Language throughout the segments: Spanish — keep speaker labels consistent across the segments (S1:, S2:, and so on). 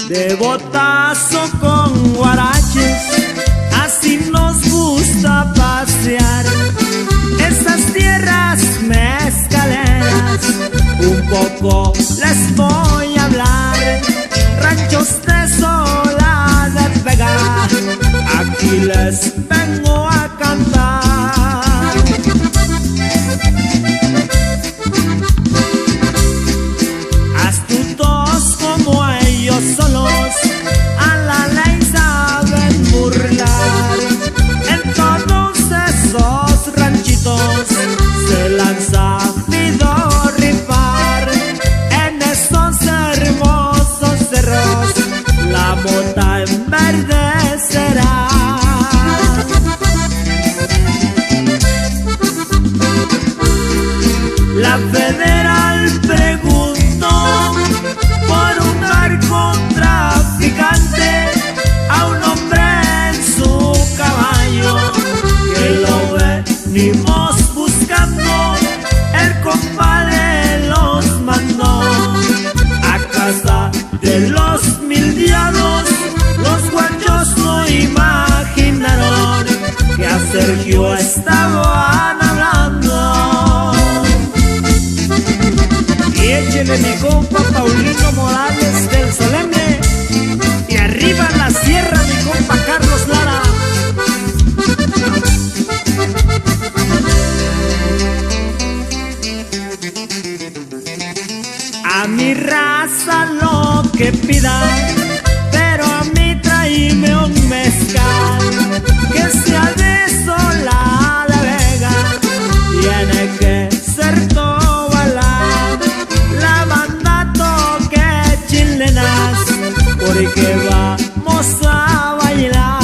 S1: de botazo con guaraches, así nos gusta pasear estas tierras mezcaleras. Un poco les voy a hablar, ranchos de Sola de Vega, aquí les vengo a cantar. Astutos como ellos solos, a la ley saben burlar. En todos esos ranchitos se la han sabido rifar. En esos hermosos cerros la mota enverdecerá. La federal preguntó por un narcotraficante a un hombre en su caballo, que lo venimos buscando. El compadre los mandó a casa de los 1000 diablos. Los guachos no imaginaron que a Sergio estaban hablando. Y échele mi compa Paulino Morales del Solemne, y arriba en la sierra mi compa Carlos Lara. A mi raza lo que pida, pero a mí tráeme un mezcal que sea de Sola de Vega. Tiene que ser Tobalá, la banda toque chilenas, porque vamos a bailar.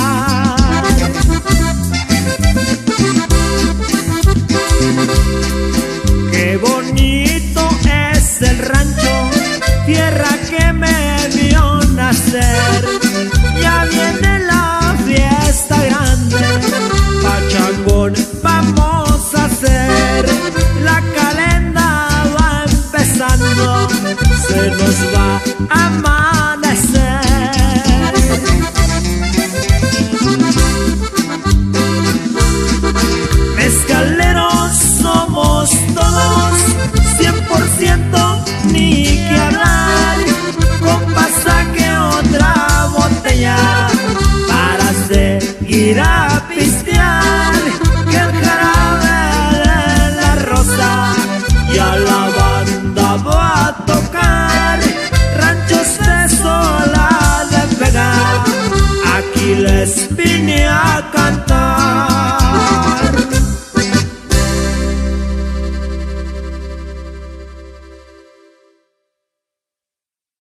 S1: Qué bonito es el rancho, tierra que me vio nacer. Ya viene la fiesta grande, pachangón vamos a hacer. La calenda va empezando, se nos va a amanecer. Mezcaleros somos todos, 100% ni que hablar. Compa, saque otra botella para seguir